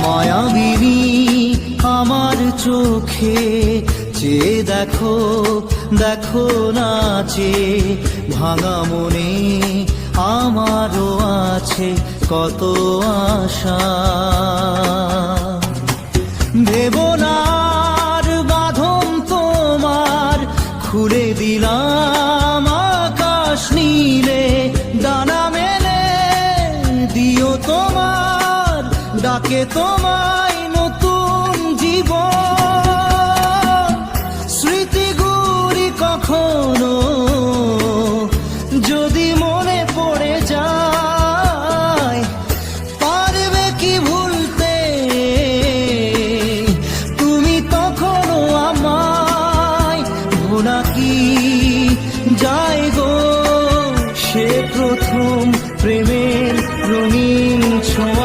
মায়াবিনী আমার চোখে চেয়ে দেখো, দেখো নাচে ভাঙা মনে আমারও আছে কত আশা। ভেবনার বাঁধন তোমার খুলে দিলাম আকাশ নীলে, ডানা মেলে দিও তোমার ডাকে তোমায় নতুন জীবন। স্মৃতিগুলি কখনো যদি মনে পড়ে যায়, পারবে কি ভুলতে তুমি তখনও আমায়? ভোলা কি যায় গো সে প্রথম প্রেমের রঙিন ছোঁয়া।